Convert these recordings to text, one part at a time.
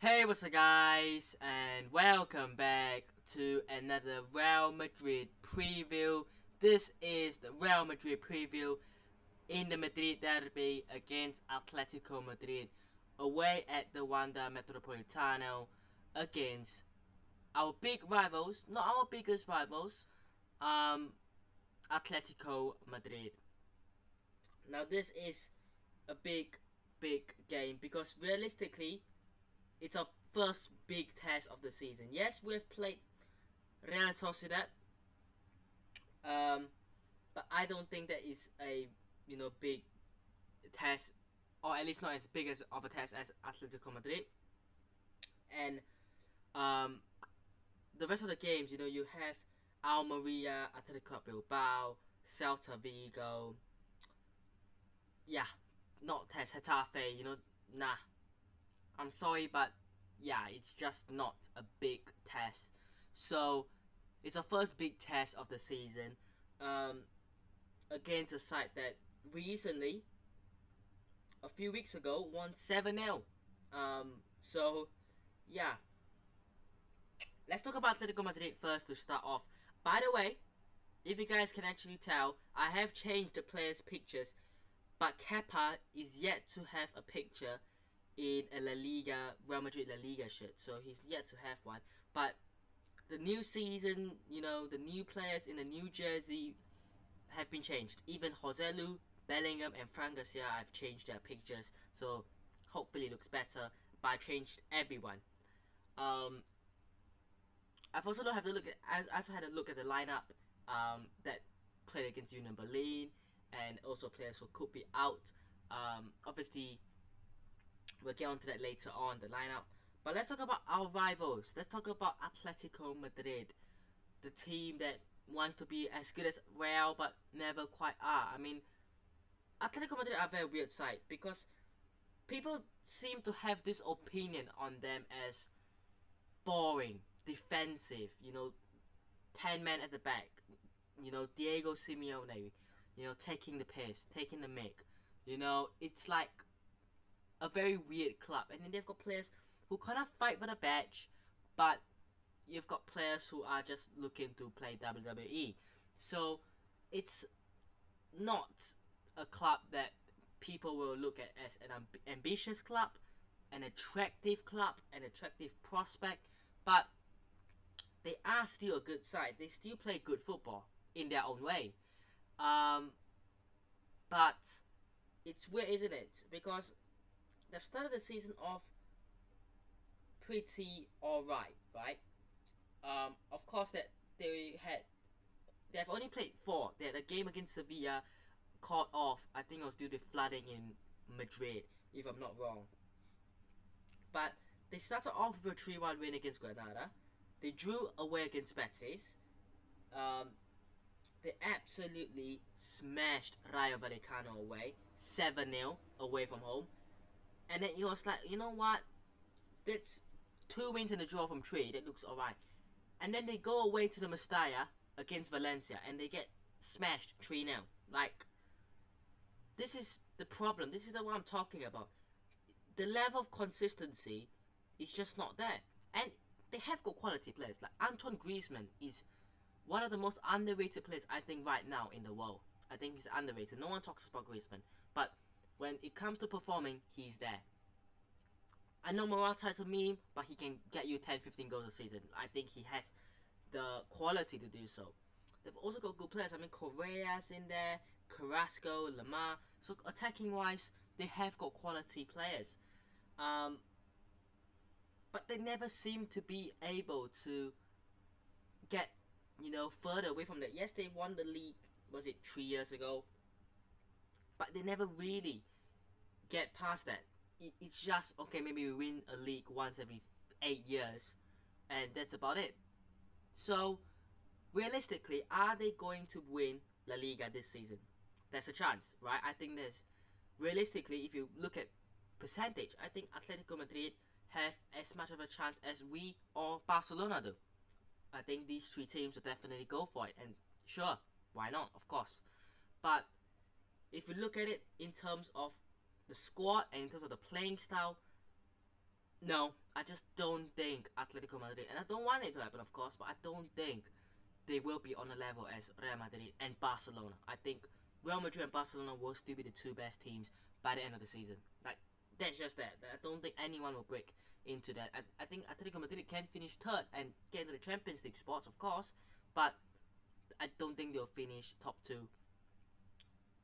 Hey, what's up guys, and welcome back to another Real Madrid preview. This is the Real Madrid preview in the Madrid derby against Atlético Madrid, away at the Wanda Metropolitano against our big rivals, not our biggest rivals, Atlético Madrid. Now this is a big game because realistically it's our first big test of the season. Yes, we've played Real Sociedad, but I don't think that is a big test, or at least not as big as of a test as Atletico Madrid. And um, the rest of the games, you have Almeria, Athletic Club Bilbao, Celta Vigo. Yeah, not test Getafe. Nah. I'm sorry, but yeah, it's just not a big test. So it's our first big test of the season um, against a side that recently, a few weeks ago, won 7-0. So yeah, let's talk about Atletico Madrid first to start off. By the way, if you guys can actually tell, I have changed the players' pictures, but Kepa is yet to have a picture in a La Liga, Real Madrid La Liga shirt. So he's yet to have one. But the new season, the new players in the new jersey have been changed. Even Joselu, Bellingham, and Fran Garcia have changed their pictures, so hopefully it looks better. But I changed everyone. Um, I've also had to look at the lineup that played against Union Berlin, and also players who could be out. Obviously, we'll get onto that later on the lineup. But let's talk about our rivals. Let's talk about Atletico Madrid, the team that wants to be as good as Real but never quite are. I mean, Atletico Madrid are a very weird side because people seem to have this opinion on them as boring, defensive, 10 men at the back, Diego Simeone, taking the piss, taking the mick. It's like a very weird club. And then they've got players who kind of fight for the badge, but you've got players who are just looking to play WWE. So it's not a club that people will look at as an ambitious club, an attractive prospect, but they are still a good side. They still play good football in their own way. Um, but it's weird, isn't it? Because they've started the season off pretty alright, right? Of course that they've only played four. They had a game against Sevilla called off. I think it was due to flooding in Madrid, if I'm not wrong. But they started off with a 3-1 win against Granada. They drew away against Betis. Um, they absolutely smashed Rayo Vallecano away, 7-0 away from home. And then it was like, you know what? That's 2 wins and a draw from 3. That looks alright. And then they go away to the Mestalla against Valencia and they get smashed 3-0. Like, this is the problem. This is the one I'm talking about. The level of consistency is just not there. And they have got quality players. Like Antoine Griezmann is one of the most underrated players I think right now in the world. I think he's underrated. No one talks about Griezmann, but when it comes to performing, he's there. I know Morata is a meme, but he can get you 10, 15 goals a season. I think he has the quality to do so. They've also got good players. I mean, Correa's in there, Carrasco, Lamar. So attacking wise, they have got quality players. Um, but they never seem to be able to get, further away from that. Yes, they won the league, was it 3 years ago? But they never really get past that. It's just, okay, maybe we win a league once every 8 years, and that's about it. So, realistically, are they going to win La Liga this season? There's a chance, right? I think there's, realistically, if you look at percentage, I think Atletico Madrid have as much of a chance as we or Barcelona do. I think these three teams will definitely go for it, and sure, why not? Of course. But if you look at it in terms of the squad and in terms of the playing style, No, I just don't think Atletico Madrid, and I don't want it to happen, of course, but I don't think they will be on a level as Real Madrid and Barcelona. I think Real Madrid and Barcelona will still be the two best teams by the end of the season. Like, that's just that. I don't think anyone will break into that. I think Atletico Madrid can finish third and get into the Champions League spots, of course, but I don't think they'll finish top two.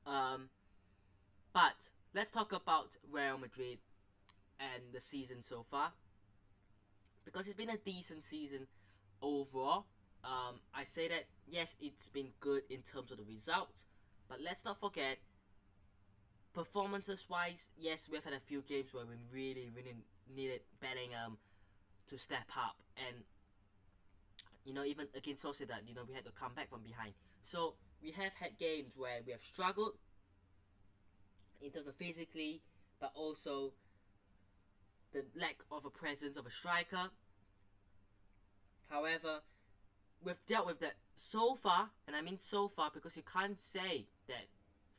Um, but let's talk about Real Madrid and the season so far, because it's been a decent season overall. I say that yes, it's been good in terms of the results, but let's not forget performances wise. Yes, we've had a few games where we really needed Bellingham to step up, and even against Sociedad, we had to come back from behind. So we have had games where we have struggled in terms of physically, but also the lack of a presence of a striker. However, we've dealt with that so far, and I mean so far because you can't say that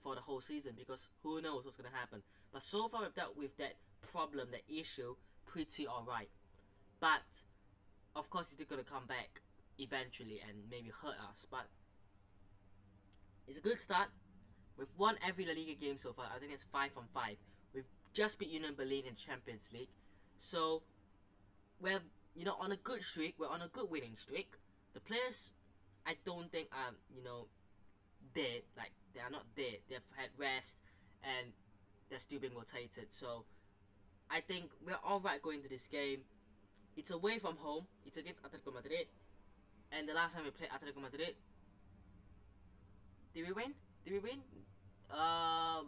for the whole season because who knows what's going to happen. But so far we've dealt with that problem, that issue, pretty alright. But of course it's still going to come back eventually and maybe hurt us. But it's a good start. We've won every La Liga game so far. I think it's 5 from 5. We've just beat Union Berlin in Champions League. So we're on a good streak. We're on a good winning streak. The players, I don't think are dead. Like, they are not dead. They've had rest and they're still being rotated. So I think we're alright going to this game. It's away from home. It's against Atletico Madrid. And the last time we played Atletico Madrid, did we win? Did we win? I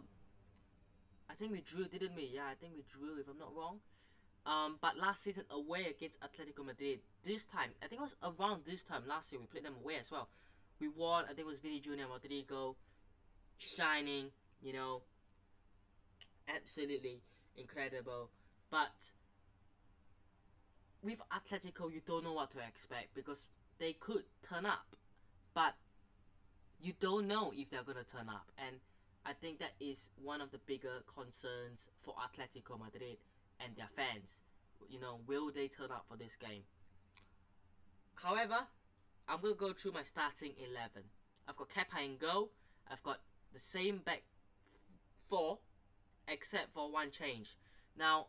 think we drew, didn't we? Yeah, I think we drew if I'm not wrong. But last season away against Atletico Madrid, this time, I think it was around this time last year, we played them away as well. We won, I think it was Vini Jr. Rodrigo, shining, absolutely incredible. But with Atletico, you don't know what to expect because they could turn up, but you don't know if they're gonna turn up, and I think that is one of the bigger concerns for Atletico Madrid and their fans. Will they turn up for this game? However, I'm gonna go through my starting 11. I've got Kepa in goal. I've got the same back four, except for one change. Now,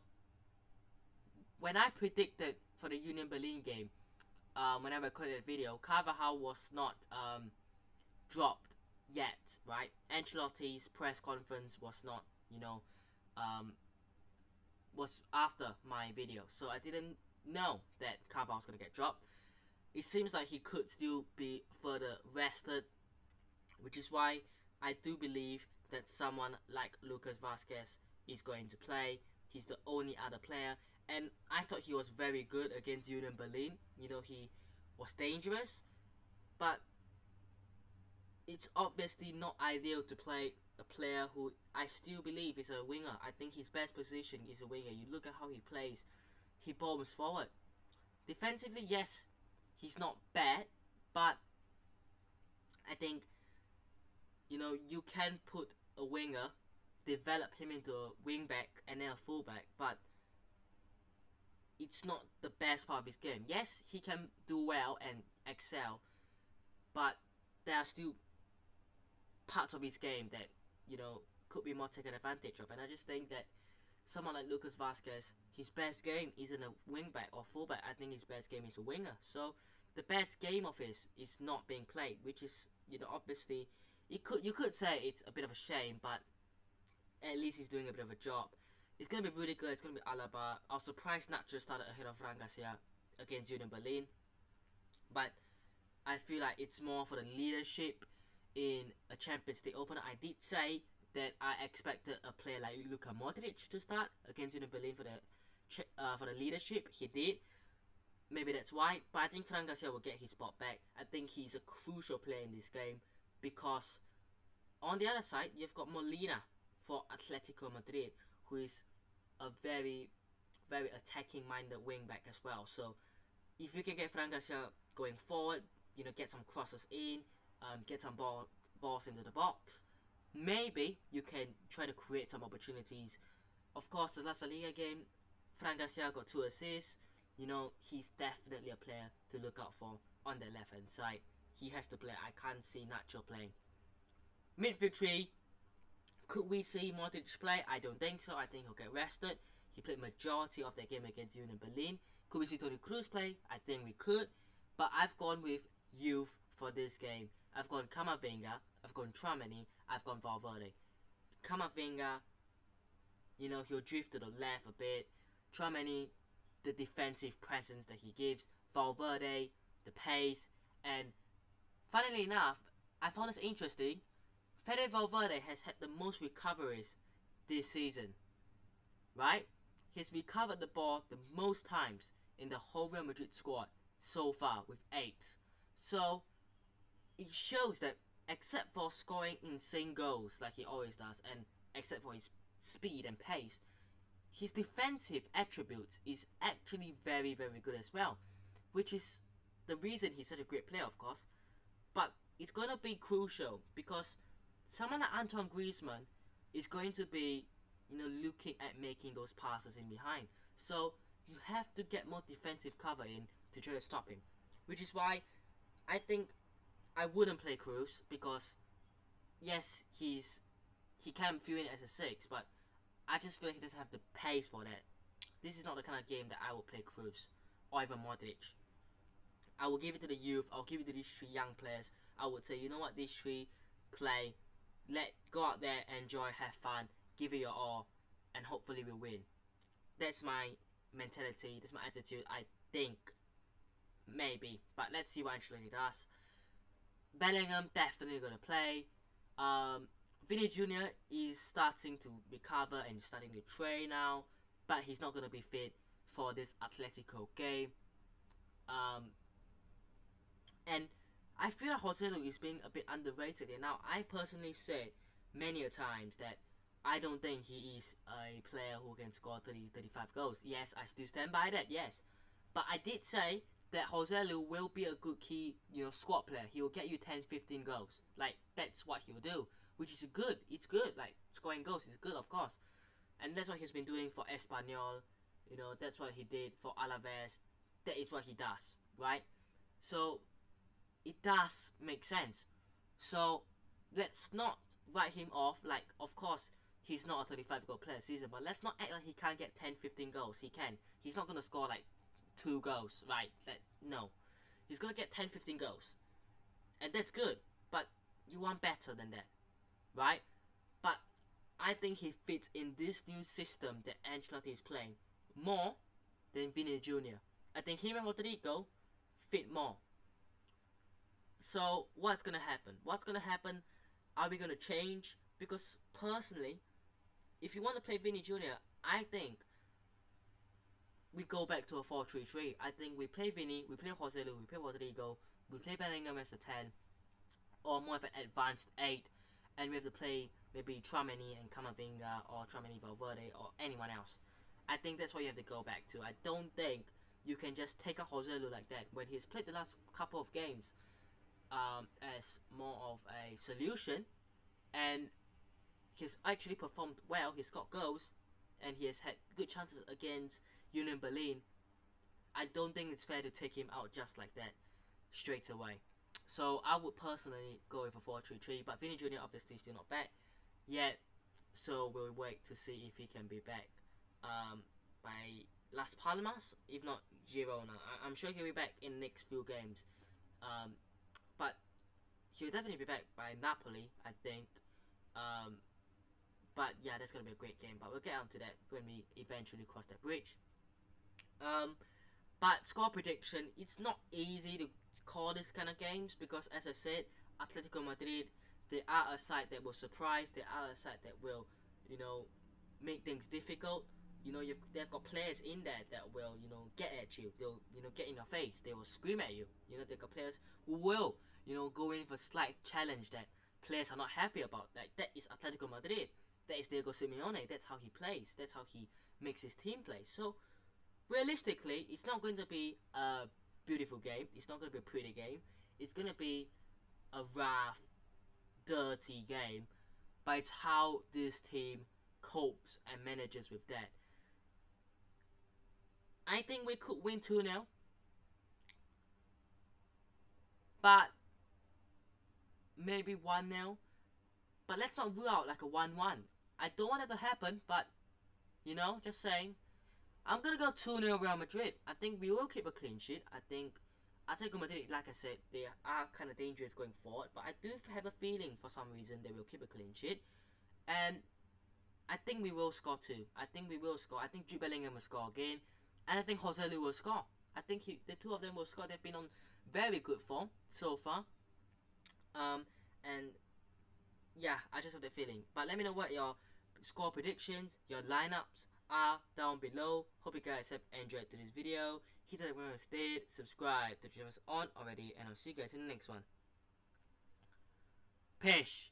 when I predicted for the Union Berlin game, when I recorded the video, Carvajal was not dropped yet, right? Ancelotti's press conference was not, um, was after my video, so I didn't know that Carvajal was gonna get dropped. It seems like he could still be further rested, which is why I do believe that someone like Lucas Vazquez is going to play. He's the only other player, and I thought he was very good against Union Berlin. He was dangerous, but it's obviously not ideal to play a player who I still believe is a winger. I think his best position is a winger. You look at how he plays, he bombs forward. Defensively, yes, he's not bad, but I think you can put a winger, develop him into a wingback and then a fullback, but it's not the best part of his game. Yes, he can do well and excel, but there are still parts of his game that could be more taken advantage of, and I just think that someone like Lucas Vazquez, his best game isn't a wingback or fullback. I think his best game is a winger. So the best game of his is not being played, which is obviously you could say it's a bit of a shame, but at least he's doing a bit of a job. It's gonna be Rudiger, it's gonna be Alaba. I was surprised Nacho started ahead of Fran Garcia against Union Berlin, but I feel like it's more for the leadership in a Champions League opener. I did say that I expected a player like Luka Modric to start against Union Berlin for the leadership. He did. Maybe that's why, but I think Fran Garcia will get his spot back. I think he's a crucial player in this game because on the other side you've got Molina for Atletico Madrid, who is a very, very attacking-minded wing-back as well. So if you can get Fran Garcia going forward, get some crosses in, get some balls into the box, maybe you can try to create some opportunities. Of course, the last La Liga game, Fran Garcia got 2 assists. You know, he's definitely a player to look out for on the left hand side. He has to play. I can't see Nacho playing. Midfield 3, could we see Modric play? I don't think so. I think he'll get rested. He played majority of that game against Union Berlin. Could we see Toni Kroos play? I think we could. But I've gone with youth for this game. I've gone Camavinga, I've gone Tchouaméni, I've gone Valverde. Camavinga, you know, he'll drift to the left a bit. Tchouaméni, the defensive presence that he gives. Valverde, the pace. And funnily enough, I found this interesting. Fede Valverde has had the most recoveries this season, right? He's recovered the ball the most times in the whole Real Madrid squad so far with 8. So it shows that except for scoring insane goals like he always does, and except for his speed and pace, his defensive attributes is actually very, very good as well, which is the reason he's such a great player, of course. But it's going to be crucial because someone like Antoine Griezmann is going to be, you know, looking at making those passes in behind. So you have to get more defensive cover in to try to stop him, which is why I think I wouldn't play Kroos because yes, he can fill in as a 6, but I just feel like he doesn't have the pace for that. This is not the kind of game that I would play Kroos or even Modric. I will give it to the youth. I'll give it to these 3 young players. I would say, you know what, these 3 play. Go out there, enjoy, have fun, give it your all, and hopefully we'll win. That's my mentality. That's my attitude. I think maybe, but let's see what Ancelotti does. Bellingham definitely gonna play. Vinny Jr. is starting to recover and starting to train now, but he's not gonna be fit for this Atlético game. And I feel like Joselu is being a bit underrated. And now I personally said many a times that I don't think he is a player who can score 30-35 goals. Yes, I still stand by that, yes. But I did say that Joselu will be a good key, you know, squad player. He will get you 10-15 goals. Like, that's what he'll do. Which is good. It's good. Like, scoring goals is good, of course. And that's what he's been doing for Espanyol. You know, that's what he did for Alaves. That is what he does, right? So it does make sense. So let's not write him off. Like, of course, he's not a 35 goal player this season, but let's not act like he can't get 10-15 goals. He can. He's not going to score like 2 goals, right? No. He's going to get 10-15 goals. And that's good. But you want better than that, right? But I think he fits in this new system that Ancelotti is playing more than Vinny Jr. I think him and Rodrigo fit more. So what's gonna happen? What's gonna happen? Are we gonna change? Because personally, if you want to play Vinny Jr., I think we go back to a 4-3-3. I think we play Vinny, we play Joselu, we play Rodrigo, we play Bellingham as a 10, or more of an advanced 8, and we have to play maybe Tchouaméni and Camavinga, or Tchouaméni Valverde, or anyone else. I think that's what you have to go back to. I don't think you can just take a Joselu like that when he's played the last couple of games as more of a solution, and he's actually performed well. He's got goals, and he has had good chances against Union Berlin. I don't think it's fair to take him out just like that straight away. So I would personally go with a 4-3-3, but Vinny Jr. obviously still not back yet, so we'll wait to see if he can be back by Las Palmas, if not Girona. I'm sure he'll be back in the next few games, but he'll definitely be back by Napoli, I think. But yeah, that's gonna be a great game, but we'll get onto that when we eventually cross that bridge. But score prediction, it's not easy to call this kind of games because, as I said, Atletico Madrid, they are a side that will surprise. They are a side that will, you know, make things difficult. You know, they've got players in there that will, you know, get at you. They'll, you know, get in your face. They will scream at you. You know, they've got players who will, you know, go in for slight challenge that players are not happy about. Like, that is Atletico Madrid. That is Diego Simeone. That's how he plays. That's how he makes his team play. So, realistically, it's not going to be a beautiful game. It's not going to be a pretty game. It's going to be a rough, dirty game. But it's how this team copes and manages with that. I think we could win 2-0. But maybe 1-0. But let's not rule out like a 1-1. I don't want it to happen, but just saying. I'm gonna go 2-0 Real Madrid. I think we will keep a clean sheet. I think Atlético Madrid, like I said, they are kind of dangerous going forward. But I do have a feeling for some reason they will keep a clean sheet. And I think we will score too. I think we will score. I think Jude Bellingham will score again. And I think Jose Lu will score. I think the two of them will score. They've been on very good form so far. And yeah, I just have the feeling. But let me know what your score predictions, your lineups are down below. Hope you guys have enjoyed today's video. Hit the like button instead, subscribe to the channel on already, and I'll see you guys in the next one. Peace.